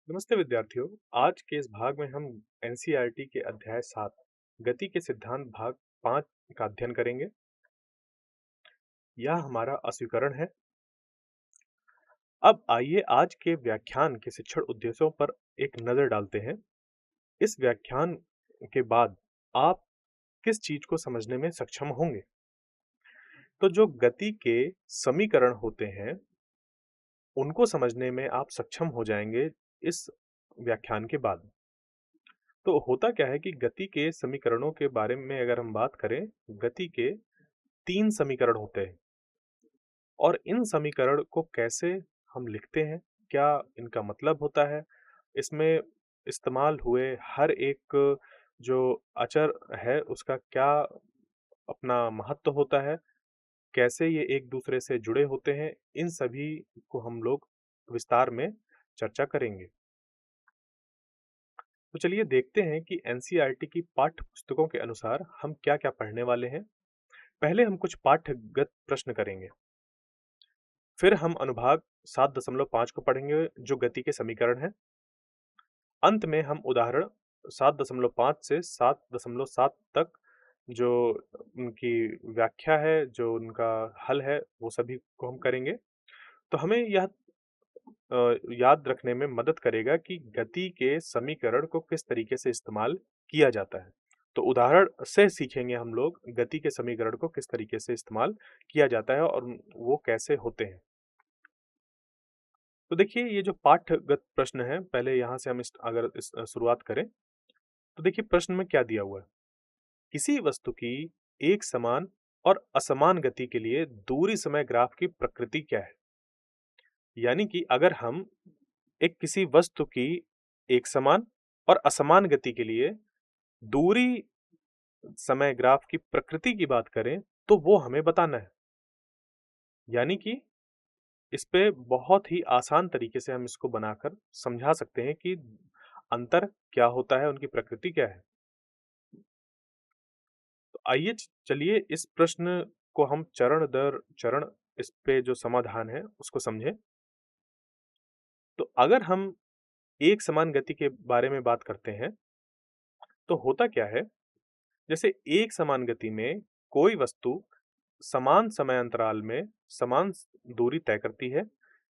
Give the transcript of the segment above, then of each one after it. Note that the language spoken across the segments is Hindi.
नमस्ते विद्यार्थियों। आज के इस भाग में हम एनसीईआरटी के अध्याय 7 गति के सिद्धांत भाग 5 का अध्ययन करेंगे। यह हमारा अस्वीकरण है। अब आइए आज के व्याख्यान के शिक्षण उद्देश्यों पर एक नजर डालते हैं। इस व्याख्यान के बाद आप किस चीज को समझने में सक्षम होंगे। तो जो गति के समीकरण होते हैं उनको समझने में आप सक्षम हो जाएंगे इस व्याख्यान के बाद। तो होता क्या है कि गति के समीकरणों के बारे में अगर हम बात करें, गति के 3 समीकरण होते हैं और इन समीकरण को कैसे हम लिखते हैं, क्या इनका मतलब होता है, इसमें इस्तेमाल हुए हर एक जो अचर है उसका क्या अपना महत्व होता है, कैसे ये एक दूसरे से जुड़े होते हैं, इन सभी को हम लोग विस्तार में चर्चा करेंगे। तो चलिए देखते हैं कि एनसीईआरटी की पाठ्य पुस्तकों के अनुसार हम क्या-क्या पढ़ने वाले हैं। पहले हम कुछ पाठ्यगत प्रश्न करेंगे। फिर हम अनुभाग 7.5 को पढ़ेंगे जो गति के समीकरण है। अंत में हम उदाहरण 7.5 से 7.7 तक जो उनकी व्याख्या है, जो उनका हल है, वो सभी को हम करेंगे। तो हमें यह याद रखने में मदद करेगा कि गति के समीकरण को किस तरीके से इस्तेमाल किया जाता है। तो उदाहरण से सीखेंगे हम लोग गति के समीकरण को किस तरीके से इस्तेमाल किया जाता है और वो कैसे होते हैं। तो देखिए ये जो पाठगत प्रश्न है, पहले यहाँ से हम शुरुआत करें तो देखिए प्रश्न में क्या दिया हुआ है। किसी वस्तु की एक समान और असमान गति के लिए दूरी समय ग्राफ की प्रकृति क्या है। यानी कि अगर हम एक किसी वस्तु की एक समान और असमान गति के लिए दूरी समय ग्राफ की प्रकृति की बात करें तो वो हमें बताना है। यानी कि इस पे बहुत ही आसान तरीके से हम इसको बनाकर समझा सकते हैं कि अंतर क्या होता है, उनकी प्रकृति क्या है। तो आइए चलिए इस प्रश्न को हम चरण दर चरण इस पे जो समाधान है उसको समझें। तो अगर हम एक समान गति के बारे में बात करते हैं तो होता क्या है, जैसे एक समान गति में कोई वस्तु समान समय अंतराल में समान दूरी तय करती है,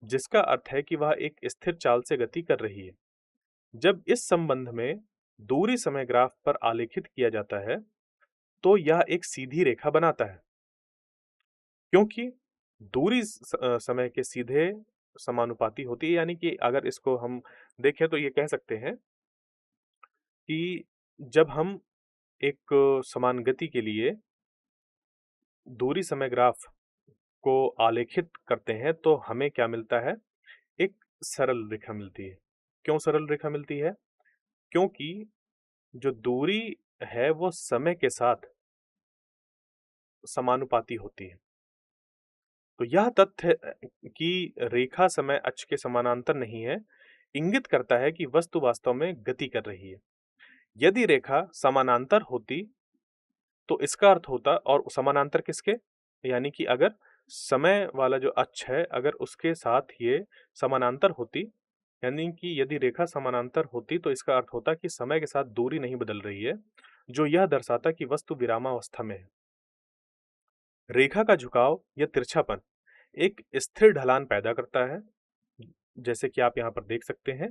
जिसका अर्थ है कि वह एक स्थिर चाल से गति कर रही है। जब इस संबंध में दूरी समय ग्राफ पर आलेखित किया जाता है तो यह एक सीधी रेखा बनाता है, क्योंकि दूरी समय के सीधे समानुपाती होती है। यानी कि अगर इसको हम देखें तो ये कह सकते हैं कि जब हम एक समान गति के लिए दूरी समय ग्राफ को आलेखित करते हैं तो हमें क्या मिलता है, एक सरल रेखा मिलती है। क्यों सरल रेखा मिलती है? क्योंकि जो दूरी है वो समय के साथ समानुपाती होती है। तो यह तथ्य कि रेखा समय अक्ष के समानांतर नहीं है, इंगित करता है कि वस्तु वास्तव में गति कर रही है। यदि रेखा समानांतर होती तो इसका अर्थ होता, और समानांतर किसके? यानी कि अगर समय वाला जो अक्ष है अगर उसके साथ ये समानांतर होती, यानी कि यदि रेखा समानांतर होती तो इसका अर्थ होता कि समय के साथ दूरी नहीं बदल रही है, जो यह दर्शाता कि वस्तु विरामावस्था में है। रेखा का झुकाव या तिरछापन एक स्थिर ढलान पैदा करता है, जैसे कि आप यहाँ पर देख सकते हैं,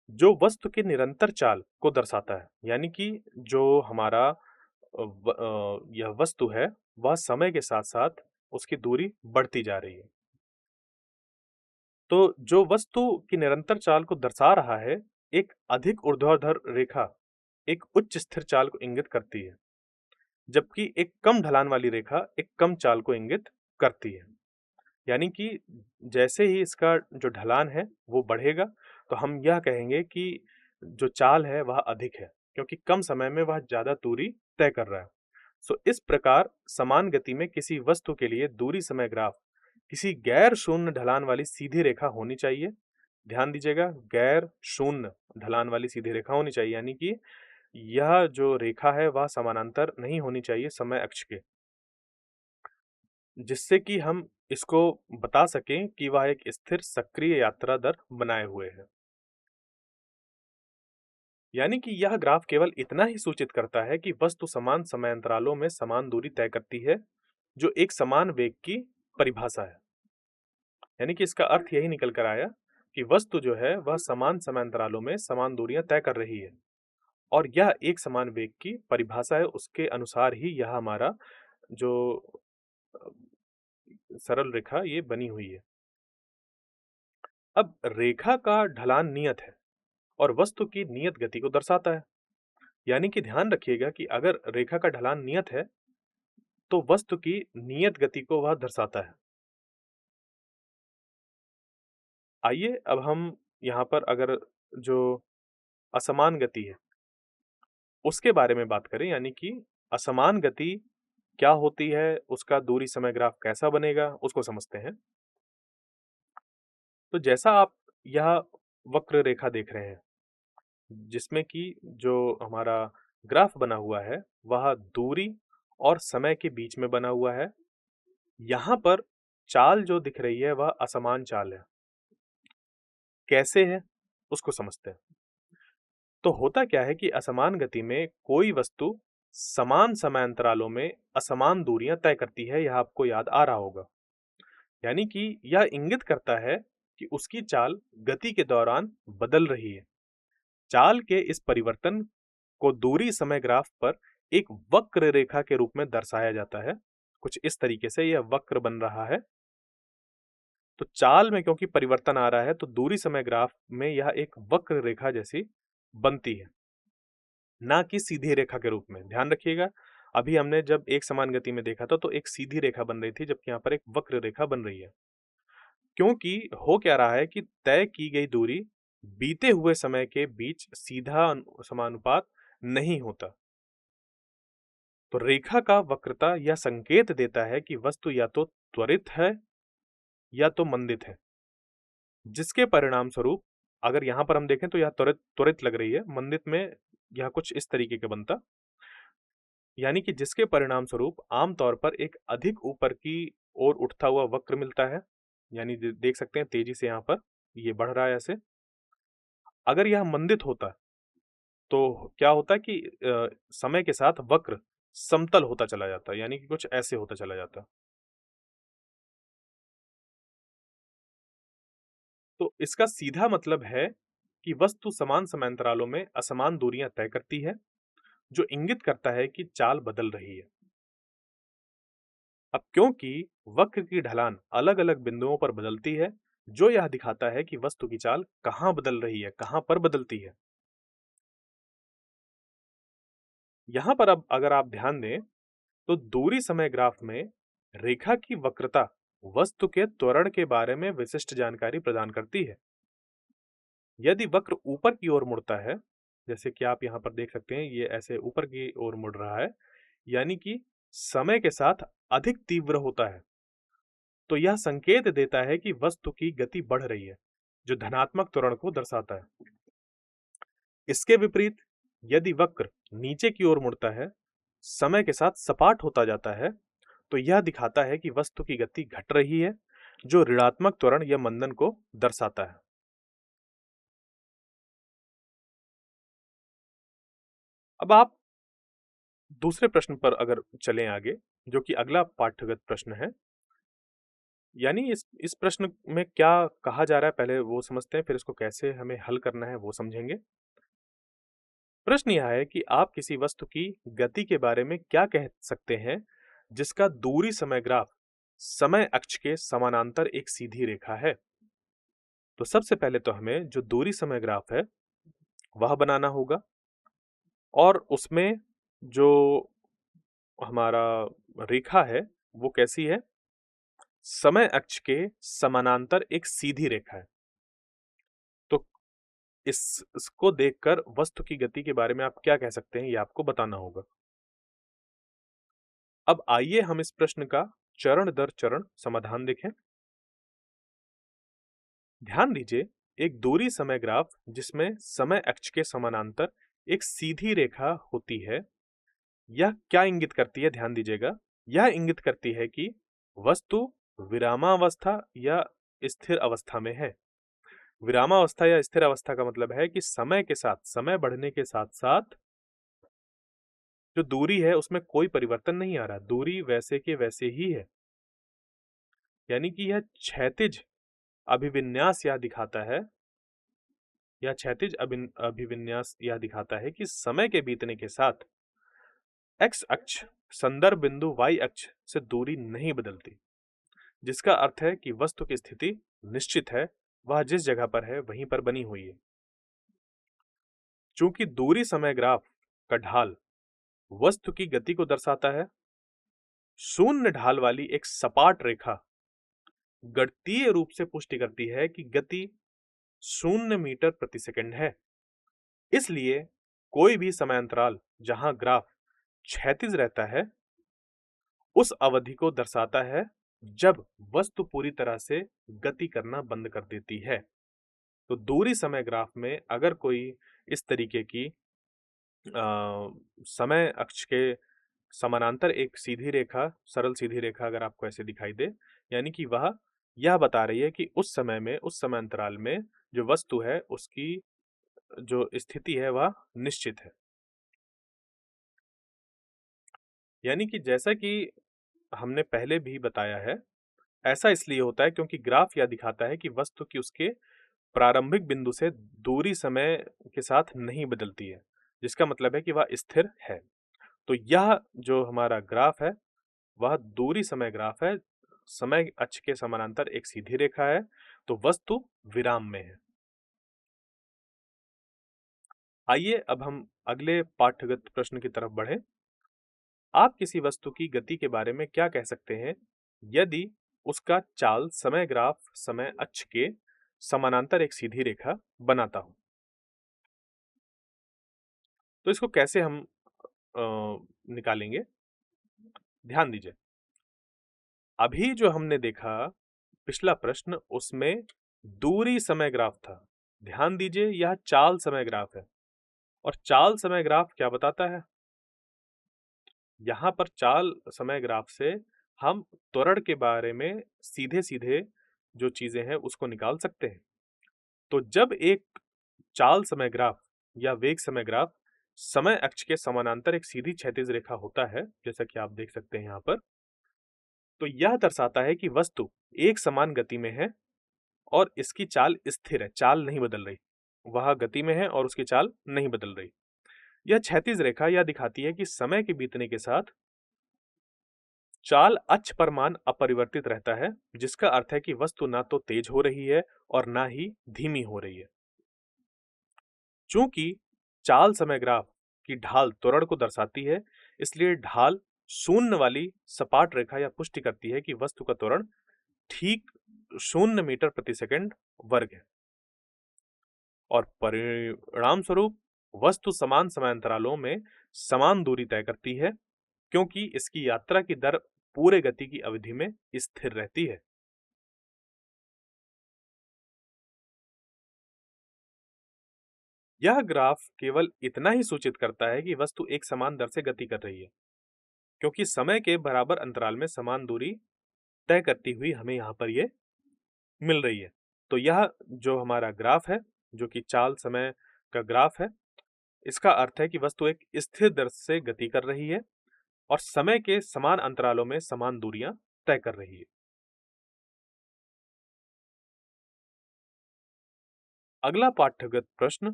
जो वस्तु की निरंतर चाल को दर्शाता है। यानी कि जो हमारा यह वस्तु है वह समय के साथ-साथ उसकी दूरी बढ़ती जा रही है। तो जो वस्तु की निरंतर चाल को दर्शा रहा है, एक अधिक ऊर्ध्वाधर रेखा एक उच्च स्थिर चाल को इंगित करती है, जबकि एक कम ढलान वाली रेखा एक कम चाल को इंगित करती है। यानी कि जैसे ही इसका जो ढलान है वो बढ़ेगा तो हम यह कहेंगे कि जो चाल है वह अधिक है, क्योंकि कम समय में वह ज़्यादा दूरी तय कर रहा है। सो इस प्रकार समान गति में किसी वस्तु के लिए दूरी समय ग्राफ किसी गैर शून्य ढलान वाली सीधी रेखा होनी चाहिए। ध्यान दीजिएगा, गैर शून्य ढलान वाली सीधी रेखा होनी चाहिए, यानी कि यह जो रेखा है वह समानांतर नहीं होनी चाहिए समय अक्ष के, जिससे कि हम इसको बता सकें कि वह एक स्थिर सक्रिय यात्रा दर बनाए हुए है। यानी कि यह ग्राफ केवल इतना ही सूचित करता है कि वस्तु समान समयांतरालों में समान दूरी तय करती है, जो एक समान वेग की परिभाषा है। यानी कि इसका अर्थ यही निकल कर आया कि वस्तु जो है वह समान समयांतरालों में समान दूरियां तय कर रही है और यह एक समान वेग की परिभाषा है, उसके अनुसार ही यह हमारा जो अ, सरल रेखा ये बनी हुई है। अब रेखा का ढलान नियत है और वस्तु की नियत गति को दर्शाता है। यानी कि ध्यान रखिएगा कि अगर रेखा का ढलान नियत है तो वस्तु की नियत गति को वह दर्शाता है। आइए अब हम यहाँ पर अगर जो असमान गति है उसके बारे में बात करें, यानी कि असमान गति क्या होती है, उसका दूरी समय ग्राफ कैसा बनेगा, उसको समझते हैं। तो जैसा आप यह वक्र रेखा देख रहे हैं, जिसमें कि जो हमारा ग्राफ बना हुआ है, वह दूरी और समय के बीच में बना हुआ है। यहाँ पर चाल जो दिख रही है, वह असमान चाल है। कैसे है, उसको समझते हैं। तो होता क्या है कि असमान गति में कोई वस्तु समान समयांतरालों में असमान दूरियां तय करती है, यह आपको याद आ रहा होगा। यानी कि यह इंगित करता है कि उसकी चाल गति के दौरान बदल रही है। चाल के इस परिवर्तन को दूरी समय ग्राफ पर एक वक्र रेखा के रूप में दर्शाया जाता है। कुछ इस तरीके से यह वक्र बन रहा है। तो चाल में क्योंकि परिवर्तन आ रहा है तो दूरी समय ग्राफ में यह एक वक्र रेखा जैसी बनती है, ना कि सीधी रेखा के रूप में। ध्यान रखिएगा, अभी हमने जब एक समान गति में देखा था तो एक सीधी रेखा बन रही थी, जबकि यहाँ पर एक वक्र रेखा बन रही है। क्योंकि हो क्या रहा है कि तय की गई दूरी बीते हुए समय के बीच सीधा समानुपात नहीं होता। तो रेखा का वक्रता यह संकेत देता है कि वस्तु या तो त्वरित है या तो मंदित है, जिसके परिणाम स्वरूप अगर यहाँ पर हम देखें तो यह त्वरित त्वरित लग रही है, मंदित में यह कुछ इस तरीके का बनता। यानी कि जिसके परिणाम स्वरूप आमतौर पर एक अधिक ऊपर की ओर उठता हुआ वक्र मिलता है। यानी देख सकते हैं तेजी से यहाँ पर ये बढ़ रहा है ऐसे। अगर यह मंदित होता तो क्या होता कि समय के साथ वक्र समतल होता चला जाता, यानी कि कुछ ऐसे होता चला जाता। तो इसका सीधा मतलब है कि वस्तु समान समयांतरालों में असमान दूरियां तय करती है, जो इंगित करता है कि चाल बदल रही है। अब क्योंकि वक्र की ढलान अलग-अलग बिंदुओं पर बदलती है, जो यह दिखाता है कि वस्तु की चाल कहाँ बदल रही है, कहाँ पर बदलती है। यहाँ पर अब अगर आप ध्यान दें, तो दूरी समय ग्राफ में रेखा की वक्रता वस्तु के त्वरण के बारे में विशिष्ट जानकारी प्रदान करती है। यदि वक्र ऊपर की ओर मुड़ता है, जैसे कि आप यहाँ पर देख सकते हैं, ये ऐसे ऊपर की ओर मुड़ रहा है, यानी कि समय के साथ अधिक तीव्र होता है, तो यह संकेत देता है कि वस्तु की गति बढ़ रही है, जो धनात्मक त्वरण को दर्शाता है। इसके विपरीत यदि वक्र नीचे की ओर मुड़ता है, समय के साथ सपाट होता जाता है, तो यह दिखाता है कि वस्तु की गति घट रही है, जो ऋणात्मक त्वरण या मंदन को दर्शाता है। अब आप दूसरे प्रश्न पर अगर चलें आगे, जो कि अगला पाठ्यगत प्रश्न है, यानी इस प्रश्न में क्या कहा जा रहा है पहले वो समझते हैं, फिर इसको कैसे हमें हल करना है वो समझेंगे। प्रश्न यह है कि आप किसी वस्तु की गति के बारे में क्या कह सकते हैं, जिसका दूरी समय ग्राफ समय अक्ष के समानांतर एक सीधी रेखा है। तो सबसे पहले तो हमें जो दूरी समय ग्राफ है वह बनाना होगा और उसमें जो हमारा रेखा है वो कैसी है, समय अक्ष के समानांतर एक सीधी रेखा है। तो इसको देखकर वस्तु की गति के बारे में आप क्या कह सकते हैं, ये आपको बताना होगा। अब आइए हम इस प्रश्न का चरण दर चरण समाधान देखें। ध्यान दीजिए, एक दूरी समय ग्राफ जिसमें समय अक्ष के समानांतर एक सीधी रेखा होती है, यह क्या इंगित करती है, ध्यान दीजिएगा। यह इंगित करती है कि वस्तु विरामावस्था या स्थिर अवस्था में है। विरामावस्था या स्थिर अवस्था का मतलब है कि समय के साथ, समय बढ़ने के साथ-साथ जो दूरी है उसमें कोई परिवर्तन नहीं आ रहा, दूरी वैसे के वैसे ही है। यानी कि यह क्षैतिज अभिविन्यास यह दिखाता है या क्षैतिज अभिविन्यास यह दिखाता है कि समय के बीतने के साथ एक्स अक्ष संदर्भ बिंदु वाई अक्ष से दूरी नहीं बदलती, जिसका अर्थ है कि वस्तु की स्थिति निश्चित है, वह जिस जगह पर है वहीं पर बनी हुई है। चूंकि दूरी समय ग्राफ का ढाल वस्तु की गति को दर्शाता है, शून्य ढाल वाली एक सपाट रेखा गणितीय रूप से पुष्टि करती है कि गति 0 मीटर प्रति सेकंड है। इसलिए कोई भी समय अंतराल जहां ग्राफ क्षैतिज रहता है, उस अवधि को दर्शाता है जब वस्तु पूरी तरह से गति करना बंद कर देती है। तो दूरी समय ग्राफ में अगर कोई इस तरीके की समय अक्ष के समानांतर एक सीधी रेखा, सरल सीधी रेखा अगर आपको ऐसे दिखाई दे, यानी कि वह यह बता रही है कि उस समय में, उस समय अंतराल में जो वस्तु है, उसकी जो स्थिति है वह निश्चित है। यानी कि जैसा कि हमने पहले भी बताया है, ऐसा इसलिए होता है क्योंकि ग्राफ यह दिखाता है कि वस्तु की उसके प्रारंभिक बिंदु से दूरी समय के साथ नहीं बदलती है, जिसका मतलब है कि वह स्थिर है। तो यह जो हमारा ग्राफ है, वह दूरी समय ग्राफ है। समय अक्ष के समानांतर एक सीधी रेखा है, तो वस्तु विराम में है। आइए अब हम अगले पाठ्यगत प्रश्न की तरफ बढ़ें। आप किसी वस्तु की गति के बारे में क्या कह सकते हैं यदि उसका चाल समय ग्राफ समय अक्ष के समानांतर एक सीधी रेखा बनाता हो? तो इसको कैसे हम निकालेंगे? ध्यान दीजिए। अभी जो हमने देखा पिछला प्रश्न, उसमें दूरी समय ग्राफ था। ध्यान दीजिए, यह चाल समय ग्राफ है और चाल समय ग्राफ क्या बताता है? यहाँ पर चाल समय ग्राफ से हम त्वरण के बारे में सीधे-सीधे जो चीजें हैं उसको निकाल सकते हैं। तो जब एक चाल समय ग्राफ या वेग समय ग्राफ समय अक्ष के समानांतर एक सीधी क्षैतिज रेखा होता है, जैसा कि आप देख सकते हैं यहाँ पर, तो यह दर्शाता है कि वस्तु एक समान गति में है और इसकी चाल स्थिर है, चाल नहीं बदल रही। वह गति में है और उसकी चाल नहीं बदल रही। यह क्षैतिज रेखा यह दिखाती है कि समय के बीतने के साथ चाल अक्ष पर मान अपरिवर्तित रहता है, जिसका अर्थ है कि वस्तु ना तो तेज हो रही है और ना ही धीमी हो रही है। चूंकि चाल समय ग्राफ की ढाल त्वरण को दर्शाती है, इसलिए ढाल शून्य वाली सपाट रेखा यह पुष्टि करती है कि वस्तु का त्वरण ठीक 0 मीटर प्रति सेकंड वर्ग है और परिणाम स्वरूप वस्तु समान समयांतरालों में समान दूरी तय करती है, क्योंकि इसकी यात्रा की दर पूरे गति की अवधि में स्थिर रहती है। यह ग्राफ केवल इतना ही सूचित करता है कि वस्तु एक समान दर से गति कर रही है, क्योंकि समय के बराबर अंतराल में समान दूरी तय करती हुई हमें यहाँ पर ये मिल रही है। तो यह जो हमारा ग्राफ है, जो कि चाल समय का ग्राफ है, इसका अर्थ है कि वस्तु एक स्थिर दर से गति कर रही है और समय के समान अंतरालों में समान दूरियां तय कर रही है। अगला पाठ्यगत प्रश्न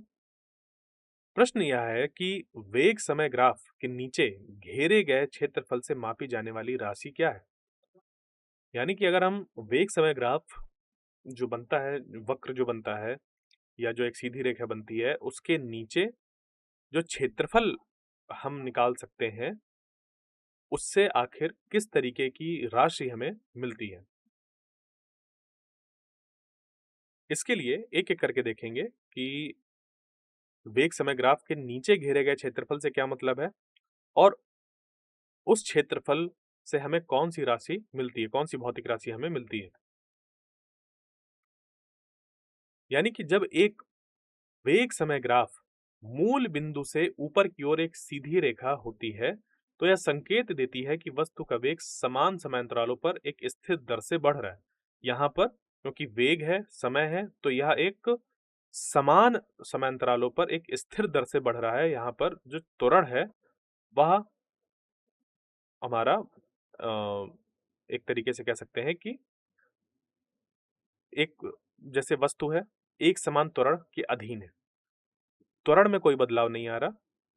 प्रश्न यह है कि वेग समय ग्राफ के नीचे घेरे गए क्षेत्रफल से मापी जाने वाली राशि क्या है? यानी कि अगर हम वेग समय ग्राफ जो बनता है, वक्र जो बनता है या जो एक सीधी रेखा बनती है, उसके नीचे जो क्षेत्रफल हम निकाल सकते हैं, उससे आखिर किस तरीके की राशि हमें मिलती है? इसके लिए एक-एक करके देखेंगे कि वेग समय ग्राफ के नीचे घेरे गए क्षेत्रफल से क्या मतलब है और उस क्षेत्रफल से हमें कौन-सी राशि मिलती है, कौन-सी भौतिक राशि हमें मिलती है। यानी कि जब एक वेग समय ग्राफ मूल बिंदु से ऊपर की ओर एक सीधी रेखा होती है, तो यह संकेत देती है कि वस्तु का वेग समान समयांतरालों पर एक स्थिर दर से बढ़ रहा है। यहाँ पर क्योंकि वेग है, समय है, तो यह एक समान समयांतरालों पर एक स्थिर दर से बढ़ रहा है। यहाँ पर जो त्वरण है, वह हमारा एक तरीके से कह सकते हैं कि एक जैसे वस्तु है, एक समान त्वरण के अधीन है। त्वरण में कोई बदलाव नहीं आ रहा।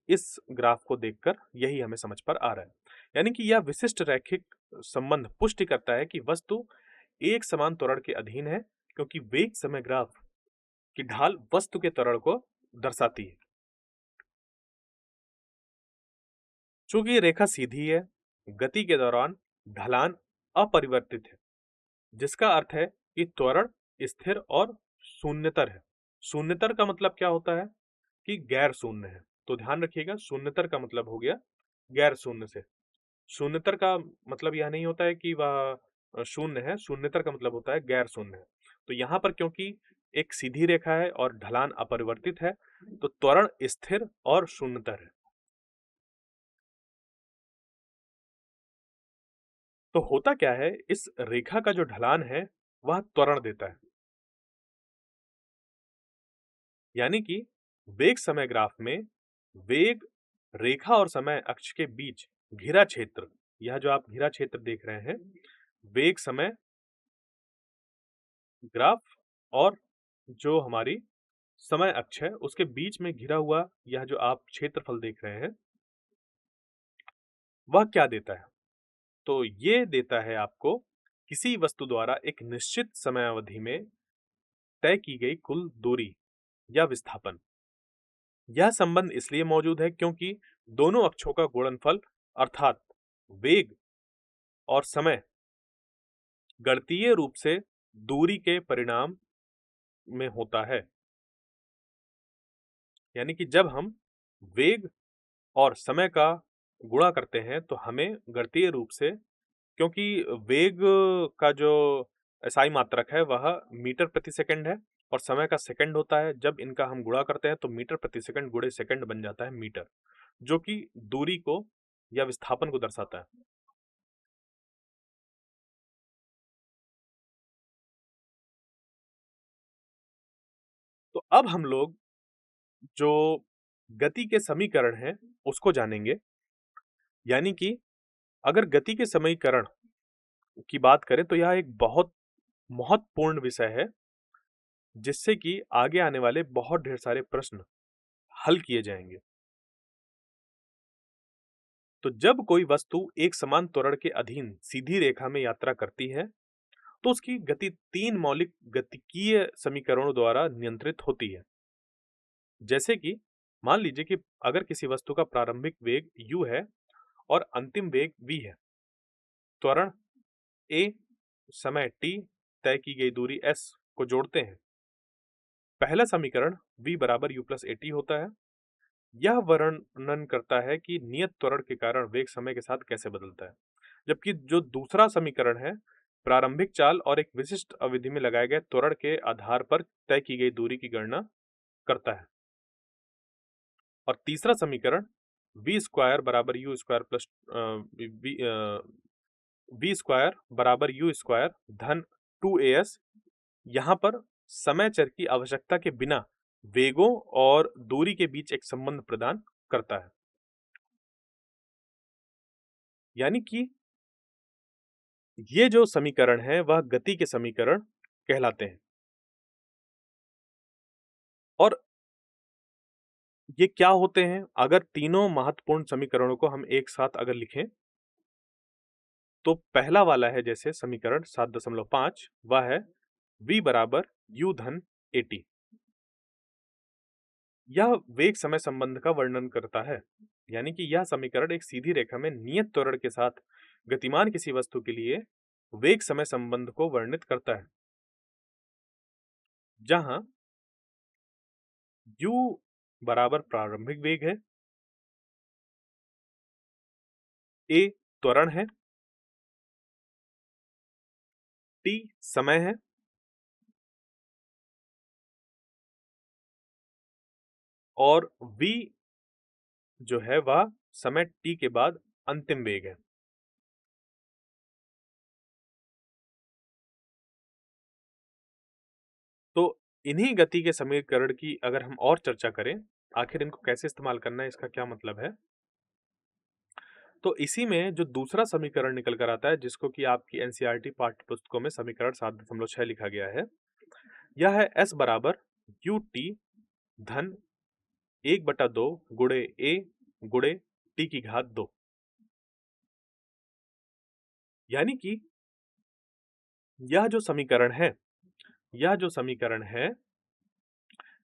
इस ग्राफ को देखकर यही हमें समझ पर आ रहा है। यानी कि यह विशिष्ट रैखिक संबंध पुष्टि करता है कि वस्तु एक समान त्वरण के अधीन है, क्योंकि वेग समय ग्राफ की ढाल वस्तु के त्वरण को दर्शाती है। चूंकि ये रेखा सीधी है, गति के दौरान ढलान अपरिवर्तित है, जिसका अर्थ है कि त्वरण स्थिर और शून्यतर है। शून्यतर का मतलब क्या होता है कि गैर शून्य है। तो ध्यान रखिएगा, शून्यतर का मतलब हो गया गैर शून्य से। शून्यतर का मतलब यह नहीं होता है कि वह शून्य है, शून्यतर का मतलब होता है गैर शून्य है। तो यहाँ पर क्योंकि एक सीधी रेखा है और ढलान अपरिवर्तित है, तो त्वरण स्थिर और शून्यतर है। तो होता क्या है, इस रेखा का जो ढलान है वह त्वरण देता है। यानी कि वेग समय ग्राफ में वेग रेखा और समय अक्ष के बीच घिरा क्षेत्र, यह जो आप घिरा क्षेत्र देख रहे हैं, वेग समय ग्राफ और जो हमारी समय अक्ष है उसके बीच में घिरा हुआ यह जो आप क्षेत्रफल देख रहे हैं, वह क्या देता है? तो ये देता है आपको किसी वस्तु द्वारा एक निश्चित समयावधि में तय की गई कुल दूरी या विस्थापन। यह संबंध इसलिए मौजूद है क्योंकि दोनों अक्षों का गुणनफल अर्थात वेग और समय गणितीय रूप से दूरी के परिणाम में होता है। यानी कि जब हम वेग और समय का गुणा करते हैं तो हमें गणितीय रूप से, क्योंकि वेग का जो SI मात्रक है वह मीटर प्रति सेकंड है और समय का सेकंड होता है। जब इनका हम गुणा करते हैं तो मीटर प्रति सेकंड गुणे सेकंड बन जाता है मीटर, जो कि दूरी को या विस्थापन को दर्शाता है। तो अब हम लोग जो गति के समीकरण हैं उसको जानेंगे। यानी कि अगर गति के समीकरण की बात करें तो यह एक बहुत महत्वपूर्ण विषय है, जिससे कि आगे आने वाले बहुत ढेर सारे प्रश्न हल किए जाएंगे। तो जब कोई वस्तु एक समान त्वरण के अधीन सीधी रेखा में यात्रा करती है, तो उसकी गति तीन मौलिक गतिकीय समीकरणों द्वारा नियंत्रित होती है। जैसे कि मान लीजिए कि अगर किसी वस्तु का प्रारंभिक वेग u है और अंतिम वेग v है, त्वरण a, समय t, तय की गई दूरी s को जोड़ते हैं। पहला समीकरण v बराबर u प्लस at होता है। यह वर्णन करता है कि नियत त्वरण के कारण वेग समय के साथ कैसे बदलता है। जबकि जो दूसरा समीकरण है, प्रारंभिक चाल और एक विशिष्ट अवधि में लगाए गए त्वरण के आधार पर तय की गई दूरी की गणना करता है। और तीसरा समीकरण वी स्क्वायर बराबर u square plus v square बराबर यू स्क्वायर धन 2as, यहाँ पर समय चर की आवश्यकता के बिना वेगों और दूरी के बीच एक संबंध प्रदान करता है। यानी कि ये जो समीकरण है वह गति के समीकरण कहलाते हैं। और ये क्या होते हैं? अगर तीनों महत्वपूर्ण समीकरणों को हम एक साथ अगर लिखें, तो पहला वाला है जैसे समीकरण 7.5, वह है v बराबर u धन at। यह वेग समय संबंध का वर्णन करता है। यानी कि यह समीकरण एक सीधी रेखा में नियत त्वरण के साथ गतिमान किसी वस्तु के लिए वेग समय संबंध को वर्णित करता है, जहां u बराबर प्रारंभिक वेग है, a त्वरण है, t समय है और v जो है वह समय t के बाद अंतिम वेग है। इन्हीं गति के समीकरण की अगर हम और चर्चा करें, आखिर इनको कैसे इस्तेमाल करना है, इसका क्या मतलब है? तो इसी में जो दूसरा समीकरण निकल कर आता है, जिसको कि आपकी एनसीईआरटी पाठ्य पुस्तकों में समीकरण 7.6 लिखा गया है, यह है S बराबर UT धन 1/2 गुणे A गुणे T की घात 2। यानी कि यह जो समीकरण है,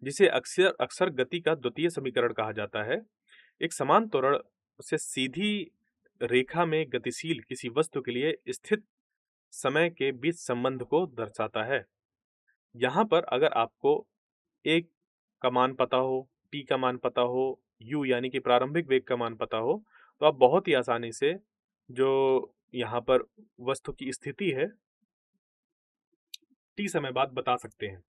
जिसे अक्सर अक्सर गति का द्वितीय समीकरण कहा जाता है, एक समान त्वरण से सीधी रेखा में गतिशील किसी वस्तु के लिए स्थित समय के बीच संबंध को दर्शाता है। यहाँ पर अगर आपको A का मान पता हो, T का मान पता हो, U यानी कि प्रारंभिक वेग का मान पता हो, तो आप बहुत ही आसानी से जो यहाँ पर वस्तु की स्थिति है, T समय बाद बता सकते हैं।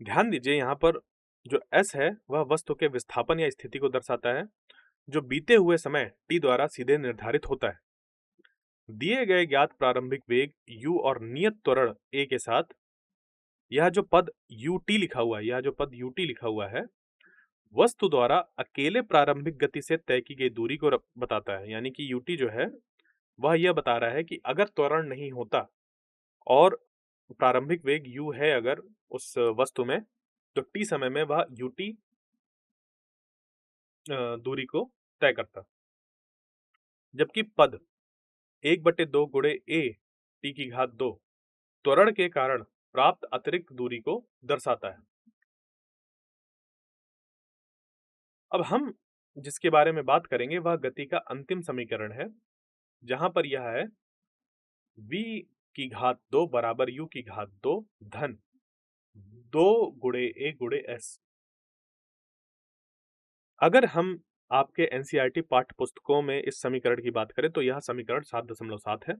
ध्यान दीजिए यहाँ पर जो S है, वह वस्तु के विस्थापन या स्थिति को दर्शाता है, जो बीते हुए समय T द्वारा सीधे निर्धारित होता है। दिए गए ज्ञात प्रारंभिक वेग U और नियत त्वरण A के साथ यह जो पद UT लिखा हुआ है, वस्तु द्वारा अकेले प्रारंभिक गति से तय की गई दूरी को बताता है। यानी कि UT जो है, वह यह बता रहा है कि अगर त्वरण नहीं होता और प्रारंभिक वेग U है अगर उस वस्तु में, तो T समय में वह UT दूरी को तय करता। जबकि पद 1/2 गुणे A T की घात 2 त्वरण के कारण प्राप्त अतिरिक्त दूरी को दर्शाता है। अब हम जिसके बारे में बात करेंगे वह गति का अंतिम समीकरण है, जहां पर यह है v की घात 2 बराबर u की घात 2 धन 2 गुणे a गुणे s। अगर हम आपके एनसीईआरटी पाठ्य पुस्तकों में इस समीकरण की बात करें तो यह समीकरण 7.7 है।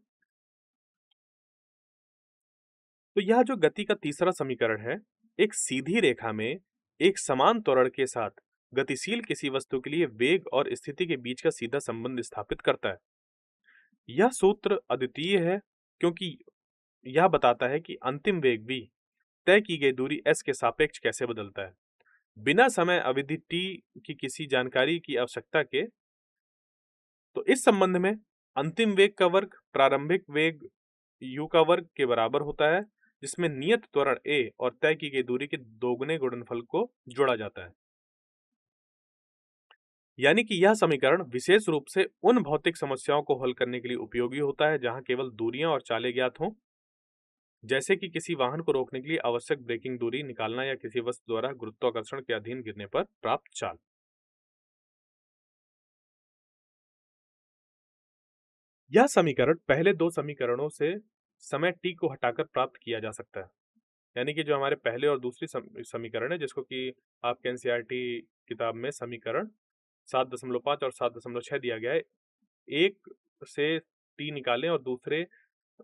तो यह जो गति का तीसरा समीकरण है, एक सीधी रेखा में एक समान त्वरण के साथ गतिशील किसी वस्तु के लिए वेग और स्थिति के बीच का सीधा संबंध स्थापित करता है। यह सूत्र अद्वितीय है क्योंकि यह बताता है कि अंतिम वेग v तय की गई दूरी s के सापेक्ष कैसे बदलता है, बिना समय अवधि t की किसी जानकारी की आवश्यकता के। तो इस संबंध में अंतिम वेग का वर्ग प्रारंभिक वेग u का वर्ग के बराबर होता है, जिसमें नियत त्वरण a और तय की गई दूरी के दोगुने गुणनफल को जोड़ा जाता है। यानी कि यह समीकरण विशेष रूप से उन भौतिक समस्याओं को हल करने के लिए उपयोगी होता है जहां केवल दूरियां और चालें ज्ञात हों, जैसे कि किसी वाहन को रोकने के लिए आवश्यक ब्रेकिंग दूरी निकालना या किसी वस्तु द्वारा गुरुत्वाकर्षण के अधीन गिरने पर प्राप्त चाल। यह समीकरण पहले दो समीकरणों से समय t को हटाकर प्राप्त किया जा सकता है। यानी कि जो हमारे पहले और दूसरी समीकरण है, जिसको कि आपके एनसीईआरटी किताब में समीकरण 7.5 और 7.6 दिया गया है, एक से t निकालें और दूसरे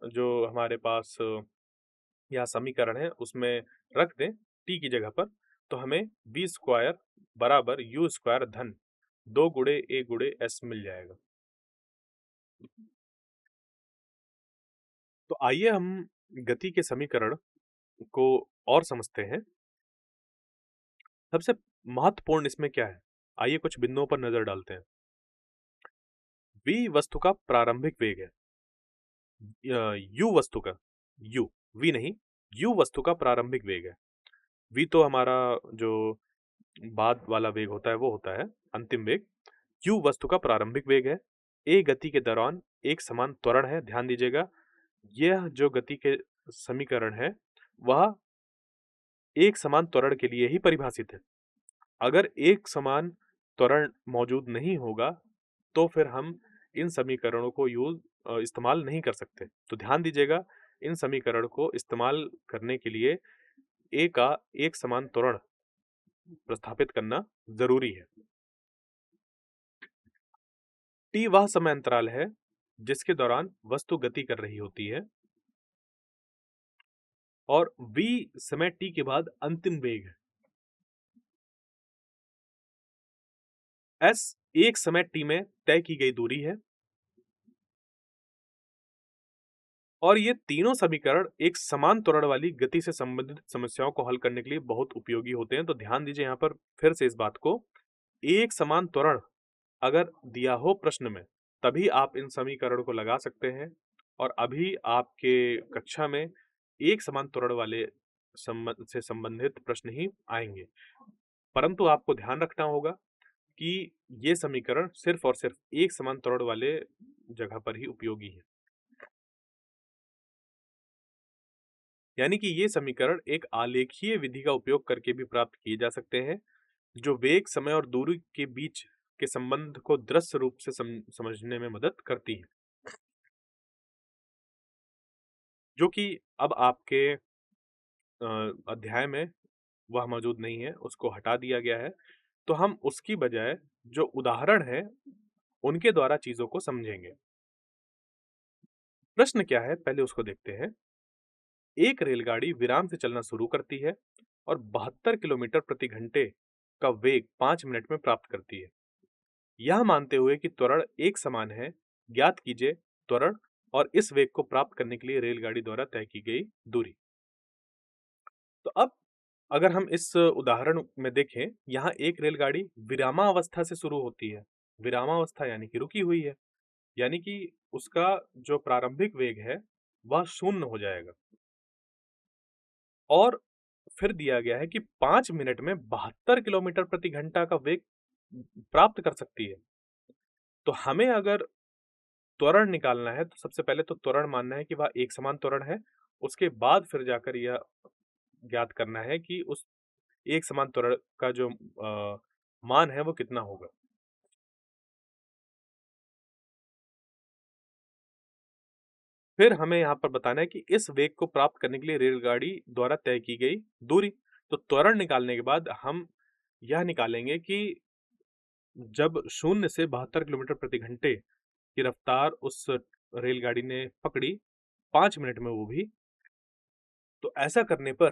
जो हमारे पास यह समीकरण है उसमें रख दें t की जगह पर, तो हमें v स्क्वायर बराबर u स्क्वायर धन 2 गुणे a गुणे s मिल जाएगा। तो आइए हम गति के समीकरण को और समझते हैं। सबसे महत्वपूर्ण इसमें क्या है, आइए कुछ बिंदुओं पर नजर डालते हैं। v वस्तु का प्रारंभिक वेग है, u वस्तु का u v नहीं, u वस्तु का प्रारंभिक वेग है। v तो हमारा जो बाद वाला वेग होता है वो होता है अंतिम वेग। u वस्तु का प्रारंभिक वेग है। a गति के दौरान एक समान त्वरण है। ध्यान दीजिएगा, यह जो गति के समीकरण है वह एक समान त्वरण के लिए ही परिभाषित है। अगर एक समान त्वरण मौजूद नहीं होगा तो फिर हम इन समीकरणों को इस्तेमाल नहीं कर सकते। तो ध्यान दीजिएगा, इन समीकरण को इस्तेमाल करने के लिए a का एक समान त्वरण प्रस्थापित करना जरूरी है। t वह समय अंतराल है जिसके दौरान वस्तु गति कर रही होती है, और v समय t के बाद अंतिम वेग है। s एक समय t में तय की गई दूरी है। और ये तीनों समीकरण एक समान त्वरण वाली गति से संबंधित समस्याओं को हल करने के लिए बहुत उपयोगी होते हैं। तो ध्यान दीजिए यहाँ पर फिर से इस बात को, एक समान त्वरण अगर दिया हो प्रश्न में, तभी आप इन समीकरण को लगा सकते हैं और अभी आपके कक्षा में एक समान त्वरण वाले से संबंधित प्रश्न ही आएंगे। परंतु आपको ध्यान रखना होगा कि ये समीकरण सिर्फ और सिर्फ एक समान त्वरण वाले जगह पर ही उपयोगी है। यानी कि ये समीकरण एक आलेखीय विधि का उपयोग करके भी प्राप्त किए जा सकते हैं, जो वेग, समय और दूरी के बीच के संबंध को दृश्य रूप से समझने में मदद करती है। जो कि अब आपके अध्याय में वह मौजूद नहीं है, उसको हटा दिया गया है। तो हम उसकी बजाय जो उदाहरण है, उनके द्वारा चीजों को समझेंगे। प्रश्न क्या है, पहले उसको देखते हैं। एक रेलगाड़ी विराम से चलना शुरू करती है और 72 किलोमीटर प्रति घंटे का वेग 5 मिनट में प्राप्त करती है। यह मानते हुए कि त्वरण एक समान है, ज्ञात कीजिए त्वरण और इस वेग को प्राप्त करने के लिए रेलगाड़ी द्वारा तय की गई दूरी। तो अब अगर हम इस उदाहरण में देखें, यहाँ एक रेलगाड़ी विरामावस्था से शुरू होती है। विरामावस्था यानी कि रुकी हुई है, यानी कि उसका जो प्रारंभिक वेग है वह शून्य हो जाएगा और फिर दिया गया है कि 5 मिनट में 72 किलोमीटर प्रति घंटा का वेग प्राप्त कर सकती है। तो हमें अगर त्वरण निकालना है तो सबसे पहले तो त्वरण मानना है कि वह एक समान त्वरण है। उसके बाद फिर जाकर यह ज्ञात करना है कि उस एक समान त्वरण का जो मान है वो कितना होगा। फिर हमें यहाँ पर बताना है कि इस वेग को प्राप्त करने के लिए रेलगाड़ी द्वारा तय की गई दूरी। तो त्वरण निकालने के बाद हम यह निकालेंगे कि जब 0 से 72 किलोमीटर प्रति घंटे की रफ्तार उस रेलगाड़ी ने पकड़ी, 5 मिनट में वो भी, तो ऐसा करने पर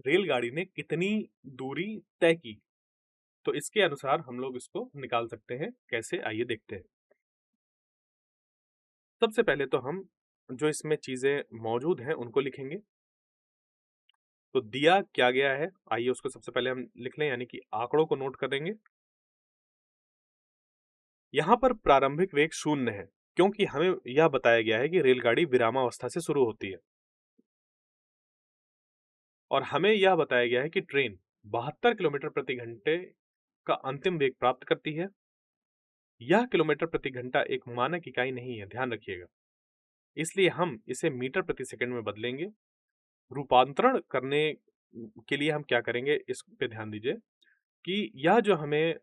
रेलगाड़ी ने कितनी दूरी तय की। तो इसके अनुसार हम लोग इसको निकाल सकते हैं। कैसे, आइए देखते हैं। सबसे पहले तो हम जो इसमें चीजें मौजूद हैं उनको लिखेंगे। तो दिया क्या गया है, आइए उसको सबसे पहले हम लिख लें, यानी कि आंकड़ों को नोट कर देंगे। यहाँ पर प्रारंभिक वेग 0 है, क्योंकि हमें यह बताया गया है कि रेलगाड़ी विरामावस्था से शुरू होती है और हमें यह बताया गया है कि ट्रेन 72 किलोमीटर प्रति घंटे का अंतिम वेग प्राप्त करती है। यह किलोमीटर प्रति घंटा एक मानक इकाई नहीं है, ध्यान रखिएगा। इसलिए हम इसे मीटर प्रति सेकंड में बदलेंगे। रूपांतरण करने के लिए हम क्या करेंगे, इस पे ध्यान दीजिए कि यह जो हमें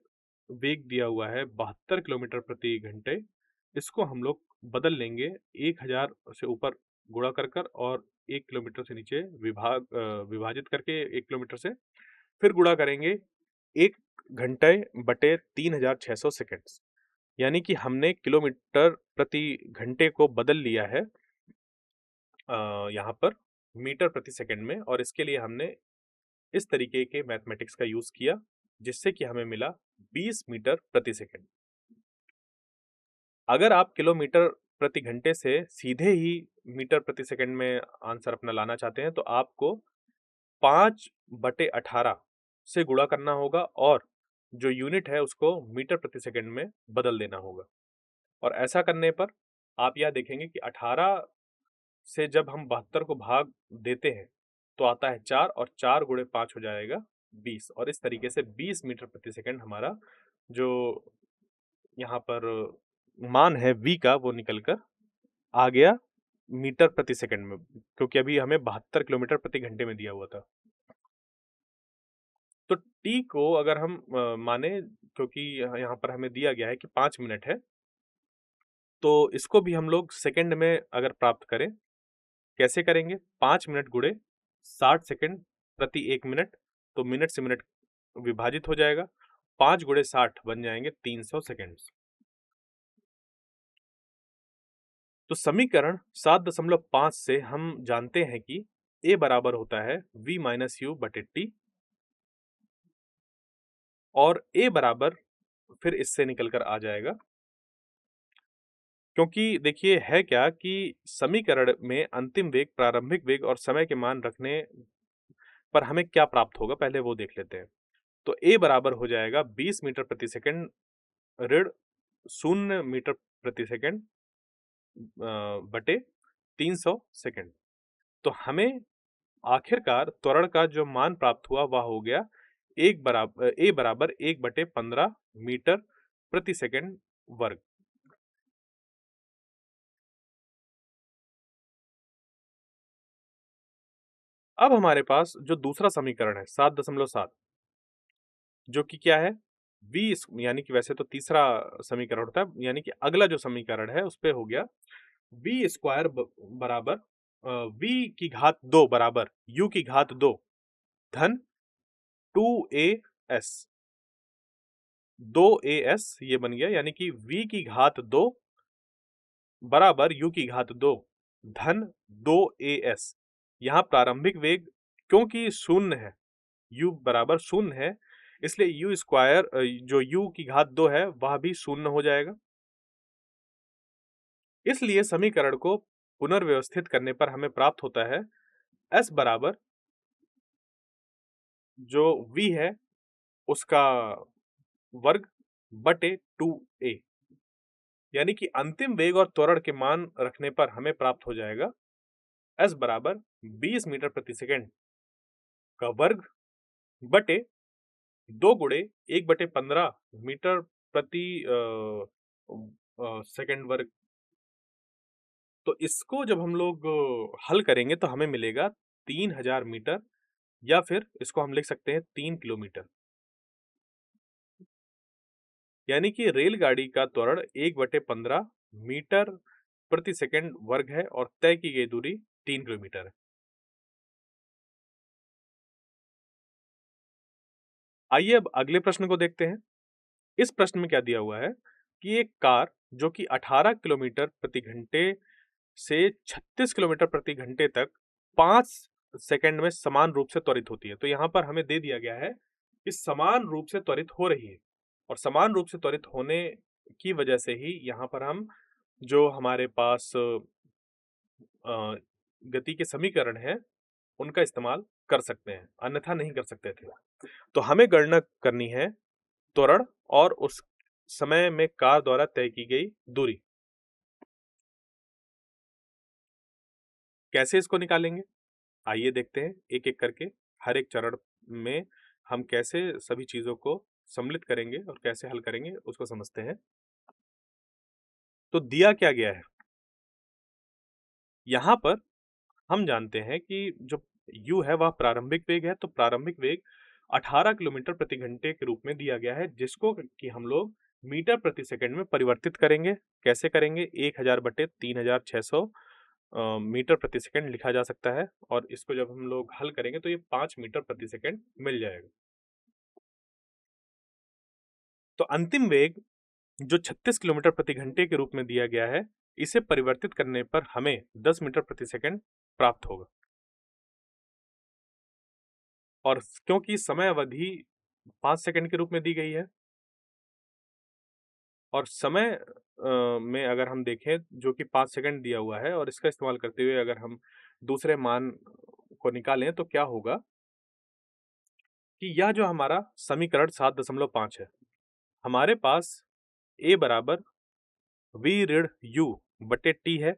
वेग दिया हुआ है 72 किलोमीटर प्रति घंटे, इसको हम लोग बदल लेंगे 1000 से ऊपर गुणा कर कर और 1 किलोमीटर से नीचे विभाजित करके 1 किलोमीटर से फिर गुणा करेंगे 1 घंटे बटे 3600 सेकेंड्स। यानी कि हमने किलोमीटर प्रति घंटे को बदल लिया है यहाँ पर मीटर प्रति सेकंड में, और इसके लिए हमने इस तरीके के मैथमेटिक्स का यूज किया, जिससे कि हमें मिला 20 मीटर प्रति सेकंड। अगर आप किलोमीटर प्रति घंटे से सीधे ही मीटर प्रति सेकंड में आंसर अपना लाना चाहते हैं, तो आपको 5/18 से गुणा करना होगा और जो यूनिट है उसको मीटर प्रति सेकंड में बदल देना होगा। और ऐसा करने पर आप यह देखेंगे कि 18 से जब हम 72 को भाग देते हैं तो आता है 4 और 4 गुणे 5 हो जाएगा 20, और इस तरीके से 20 मीटर प्रति सेकंड हमारा जो यहाँ पर मान है v का वो निकल कर आ गया मीटर प्रति सेकंड में, क्योंकि अभी हमें 72 किलोमीटर प्रति घंटे में दिया हुआ था। तो t को अगर हम माने, क्योंकि यहाँ पर हमें दिया गया है कि 5 मिनट है, तो इसको भी हम लोग सेकंड में अगर प्राप्त करें, कैसे करेंगे, 5 मिनट गुणे 60 सेकंड प्रति 1 मिनट, तो मिनट से मिनट विभाजित हो जाएगा, 5 गुणे 60 बन जाएंगे 300 सेकंड। तो समीकरण 7.5 से हम जानते हैं कि a बराबर होता है v माइनस यू बटे टी, और a बराबर फिर इससे निकल कर आ जाएगा क्योंकि देखिए है क्या कि समीकरण में अंतिम वेग, प्रारंभिक वेग और समय के मान रखने पर हमें क्या प्राप्त होगा पहले वो देख लेते हैं। तो a बराबर हो जाएगा 20 मीटर प्रति सेकंड ऋण 0 मीटर प्रति सेकंड बटे 300 सेकंड। तो हमें आखिरकार त्वरण का जो मान प्राप्त हुआ वह हो गया a बराबर 1/15 मीटर प्रति सेकंड वर्ग। अब हमारे पास जो दूसरा समीकरण है 7.7, जो कि क्या है यानी कि वैसे तो तीसरा समीकरण होता है, यानी कि अगला जो समीकरण है उस पे हो गया v स्क्वायर बराबर v की घात 2 बराबर u की घात 2 धन 2as 2as ये बन गया, यानी कि v की घात 2 बराबर u की घात 2 धन 2as। यहाँ प्रारंभिक वेग क्योंकि शून्य है, u बराबर शून्य है, इसलिए u स्क्वायर जो u की घात 2 है वह भी शून्य हो जाएगा। इसलिए समीकरण को पुनर्व्यवस्थित करने पर हमें प्राप्त होता है s बराबर जो v है उसका वर्ग बटे 2a, यानी कि अंतिम वेग और त्वरण के मान रखने पर हमें प्राप्त हो जाएगा s बराबर 20 मीटर प्रति सेकंड का वर्ग बटे 2 गुणे 1/15 मीटर प्रति सेकंड वर्ग। तो इसको जब हम लोग हल करेंगे तो हमें मिलेगा 3000 मीटर, या फिर इसको हम लिख सकते हैं 3 किलोमीटर। यानी कि रेलगाड़ी का त्वरण 1/15 मीटर प्रति सेकंड वर्ग है और तय की गई दूरी 3 किलोमीटर है। आइए अब अगले प्रश्न को देखते हैं। इस प्रश्न में क्या दिया हुआ है कि एक कार जो कि 18 किलोमीटर प्रति घंटे से 36 किलोमीटर प्रति घंटे तक 5 सेकंड में समान रूप से त्वरित होती है। तो यहाँ पर हमें दे दिया गया है कि समान रूप से त्वरित हो रही है, और समान रूप से त्वरित होने की वजह से ही यहाँ पर हम जो हमारे पास गति के समीकरण हैं उनका इस्तेमाल कर सकते हैं, अन्यथा नहीं कर सकते थे। तो हमें गणना करनी है त्वरण और उस समय में कार द्वारा तय की गई दूरी। कैसे इसको निकालेंगे? आइए देखते हैं एक-एक करके, हर एक चरण में हम कैसे सभी चीज़ों को सम्मिलित करेंगे और कैसे हल करेंगे उसको समझते हैं। तो दिया क्या गया है? यहाँ पर हम जानते हैं कि जो u है वह प्रारंभिक वेग है, तो प्रारंभिक वेग 18 किलोमीटर प्रति घंटे के रूप में दिया गया है, जिसको कि हम लोग मीटर प्रति सेकंड में परिवर्तित करेंगे। कैसे करेंगे? 1000 बटे 3600 मीटर प्रति सेकंड लिखा जा सकता है, और इसको जब हम लोग हल करेंगे तो ये 5 मीटर प्रति सेकंड मिल जाएगा। तो अंतिम वेग जो 36 किलोमीटर प्रति घंटे के रूप में दिया गया है, इसे परिवर्तित करने पर हमें 10 मीटर प्रति सेकंड प्राप्त होगा। और क्योंकि समय अवधि 5 सेकंड के रूप में दी गई है, और समय में अगर हम देखें जो कि 5 सेकंड दिया हुआ है, और इसका इस्तेमाल करते हुए अगर हम दूसरे मान को निकालें तो क्या होगा कि यह जो हमारा समीकरण 7.5 है, हमारे पास a बराबर v ऋण u बटे t है।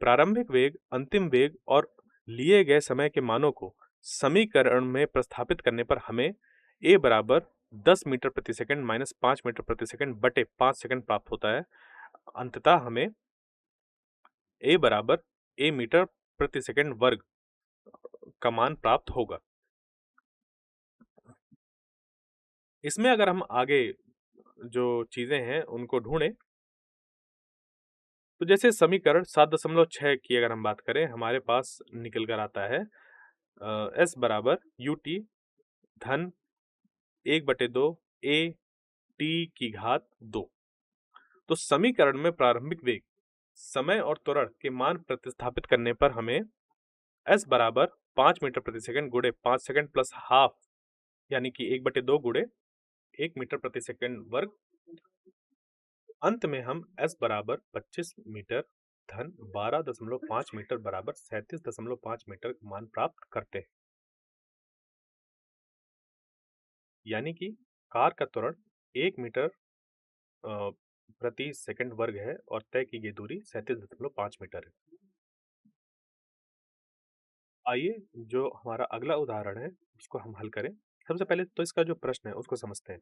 प्रारंभिक वेग, अंतिम वेग और लिए गए समय के मानों को समीकरण में प्रतिस्थापित करने पर हमें a बराबर 10 मीटर प्रति सेकंड माइनस 5 मीटर प्रति सेकंड बटे 5 सेकंड प्राप्त होता है। अंततः हमें a बराबर a मीटर प्रति सेकंड वर्ग का मान प्राप्त होगा। इसमें अगर हम आगे जो चीजें हैं उनको ढूंढें, तो जैसे समीकरण 7.6 की अगर हम बात करें, हमारे पास निकल कर आता है s बराबर ut धन 1/2 a t की घात 2। तो समीकरण में प्रारंभिक वेग, समय और त्वरण के मान प्रतिस्थापित करने पर हमें s बराबर 5 मीटर प्रति सेकंड गुणे 5 सेकंड प्लस हाफ, यानी कि 1/2 गुणे 1 मीटर प्रति सेकंड वर्ग अंत में हम s बराबर 25 मीटर धन 12.5 मीटर बराबर 37.5 मीटर का मान प्राप्त करते हैं। यानी कि कार का त्वरण 1 मीटर प्रति सेकंड वर्ग है और तय की गई दूरी 37.5 मीटर है। आइए जो हमारा अगला उदाहरण है उसको हम हल करें। सबसे पहले तो इसका जो प्रश्न है उसको समझते हैं।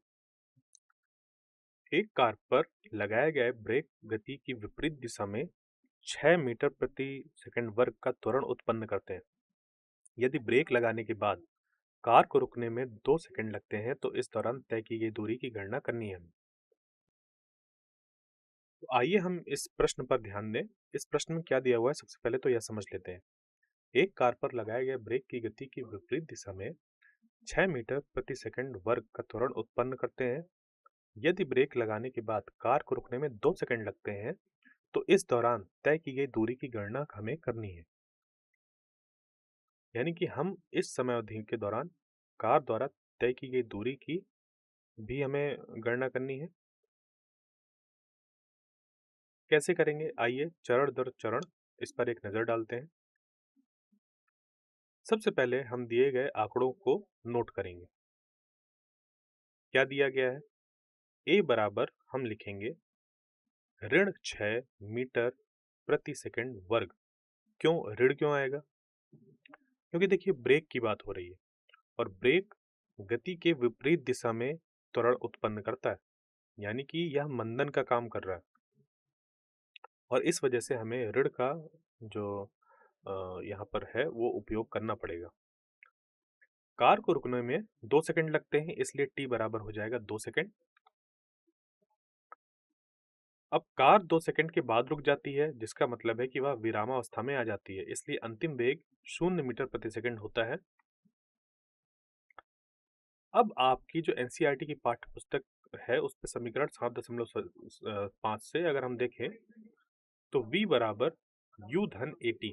एक कार पर लगाए गए ब्रेक गति की विपरीत दिशा में 6 मीटर प्रति सेकंड वर्ग का त्वरण उत्पन्न करते हैं। यदि ब्रेक लगाने के बाद कार को रुकने में 2 सेकंड लगते हैं तो इस दौरान तय की गई दूरी की गणना करनी है। तो आइए हम इस प्रश्न पर ध्यान दें। इस प्रश्न में क्या दिया हुआ है सबसे पहले तो यह समझ लेते हैं। एक कार पर लगाए गए ब्रेक की गति की विपरीत दिशा में 6 मीटर प्रति सेकंड वर्ग का त्वरण उत्पन्न करते हैं। यदि ब्रेक लगाने के बाद कार को रुकने में 2 सेकंड लगते हैं तो इस दौरान तय की गई दूरी की गणना हमें करनी है। यानी कि हम इस समय अवधि के दौरान कार द्वारा तय की गई दूरी की भी हमें गणना करनी है। कैसे करेंगे? आइए चरण दर चरण इस पर एक नजर डालते हैं। सबसे पहले हम दिए गए आंकड़ों को नोट करेंगे। क्या दिया गया है? a बराबर हम लिखेंगे ऋण 6 मीटर प्रति सेकंड वर्ग। क्यों ऋण क्यों आएगा? क्योंकि देखिए ब्रेक की बात हो रही है और ब्रेक गति के विपरीत दिशा में त्वरण उत्पन्न करता है, यानी कि यह मंदन का काम कर रहा है और इस वजह से हमें ऋण का जो यहाँ पर है वो उपयोग करना पड़ेगा। कार को रुकने में 2 सेकंड लगते हैं, इसलिए t बराबर हो जाएगा 2 सेकंड। अब कार 2 सेकंड के बाद रुक जाती है, जिसका मतलब है कि वह विरामावस्था में आ जाती है, इसलिए अंतिम वेग 0 मीटर प्रति सेकंड होता है। अब आपकी जो एनसीईआरटी की पाठ्य पुस्तक है उस पे समीकरण 7.5 से अगर हम देखें तो v बराबर u धन at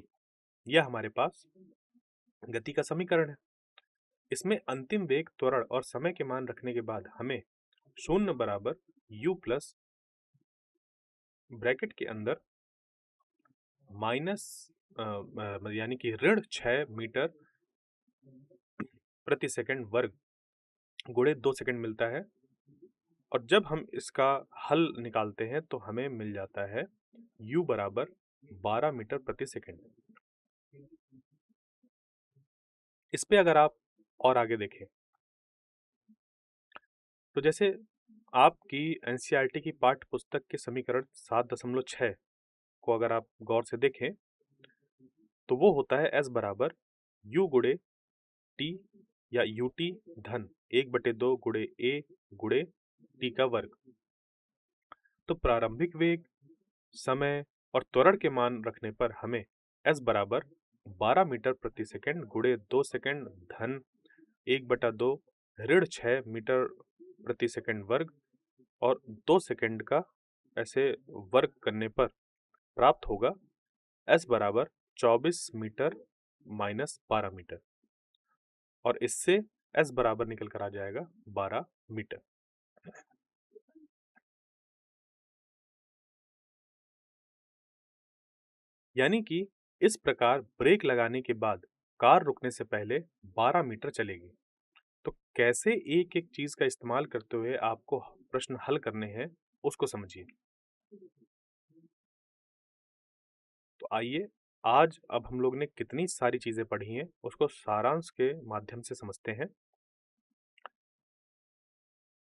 यह हमारे पास गति का समीकरण है। इसमें अंतिम वेग, त्वरण और समय के मान रखने के बाद हमें 0 बराबर u प्लस ब्रैकेट के अंदर माइनस यानी कि ऋण 6 मीटर प्रति सेकंड वर्ग गुणे 2 सेकंड मिलता है और जब हम इसका हल निकालते हैं तो हमें मिल जाता है u बराबर 12 मीटर प्रति सेकंड। इस पे अगर आप और आगे देखें तो जैसे आपकी एनसीईआरटी की पाठ्य पुस्तक के समीकरण 7.6 को अगर आप गौर से देखें तो वो होता है s बराबर u गुणे t या ut धन 1/2 गुणे a गुणे t का वर्ग। तो प्रारंभिक वेग, समय और त्वरण के मान रखने पर हमें s बराबर 12 मीटर प्रति सेकंड गुणे 2 सेकंड धन 1/2 ऋण 6 मीटर प्रति सेकंड वर्ग और 2 सेकंड का ऐसे वर्ग करने पर प्राप्त होगा s बराबर 24 मीटर माइनस 12 मीटर और इससे s बराबर निकल कर आ जाएगा 12 मीटर। यानी कि इस प्रकार ब्रेक लगाने के बाद कार रुकने से पहले 12 मीटर चलेगी। तो कैसे एक एक चीज का इस्तेमाल करते हुए आपको प्रश्न हल करने हैं उसको समझिए। तो आइए आज अब हम लोग ने कितनी सारी चीजें पढ़ी हैं उसको सारांश के माध्यम से समझते हैं।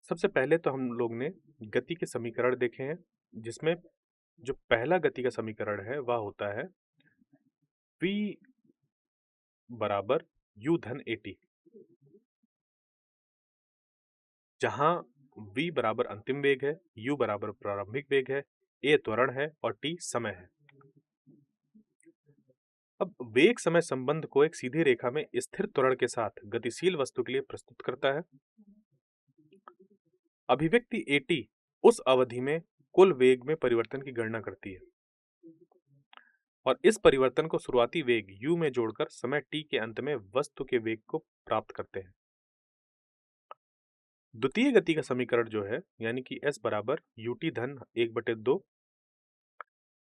सबसे पहले तो हम लोग ने गति के समीकरण देखे हैं, जिसमें जो पहला गति का समीकरण है वह होता है v बराबर u धन at, जहां v बराबर अंतिम वेग है, u बराबर प्रारंभिक वेग है, a त्वरण है और t समय है। अब वेग समय संबंध को एक सीधी रेखा में स्थिर त्वरण के साथ गतिशील वस्तु के लिए प्रस्तुत करता है। अभिव्यक्ति at उस अवधि में कुल वेग में परिवर्तन की गणना करती है और इस परिवर्तन को शुरुआती वेग u में जोड़कर समय t के अंत में वस्तु के वेग को प्राप्त करते हैं। द्वितीय गति का समीकरण जो है यानी कि s बराबर ut धन 1/2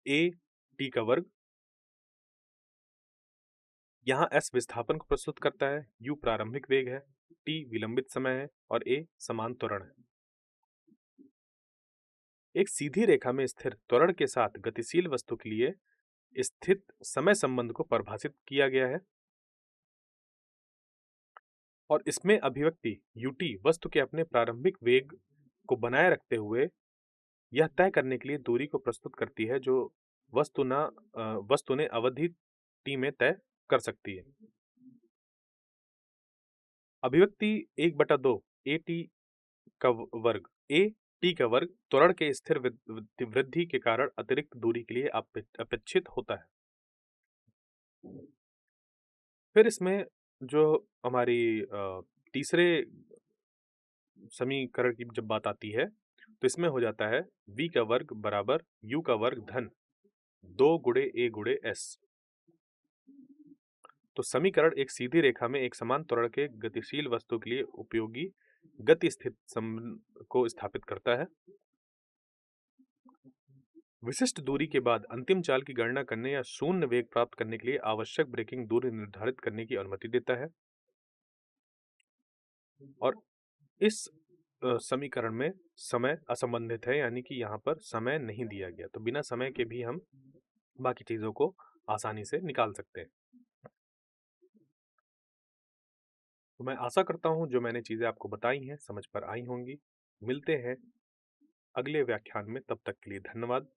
a t का वर्ग। यहाँ s विस्थापन को प्रस्तुत करता है, u प्रारंभिक वेग है, t विलंबित समय है और a समान त्वरण है। एक सीधी रेखा में स्थिर त्वरण के साथ गतिशील वस्तु के लिए स्थित समय संबंध को परिभाषित किया गया है और इसमें अभिव्यक्ति ut वस्तु के अपने प्रारंभिक वेग को बनाए रखते हुए यह तय करने के लिए दूरी को प्रस्तुत करती है जो वस्तु ने अवधि t में तय कर सकती है। अभिव्यक्ति 1/2 at का वर्ग a t का वर्ग त्वरण के स्थिर वृद्धि के कारण अतिरिक्त दूरी के लिए अपेक्षित होता है। फिर इसमें जो हमारी तीसरे समीकरण की जब बात आती है तो इसमें हो जाता है v का वर्ग बराबर u का वर्ग धन 2 गुणे a गुणे s। तो समीकरण एक सीधी रेखा में एक समान त्वरण के गतिशील वस्तु के लिए उपयोगी गति स्थिति संबंध को स्थापित करता है। विशिष्ट दूरी के बाद अंतिम चाल की गणना करने या शून्य वेग प्राप्त करने के लिए आवश्यक ब्रेकिंग दूरी निर्धारित करने की अनुमति देता है। और इस समीकरण में समय असंबंधित है यानी कि यहाँ पर समय नहीं दिया गया, तो बिना समय के भी हम बाकी चीजों को आसानी से निकाल सकते हैं। तो मैं आशा करता हूँ जो मैंने चीजें आपको बताई हैं समझ पर आई होंगी। मिलते हैं अगले व्याख्यान में, तब तक के लिए धन्यवाद।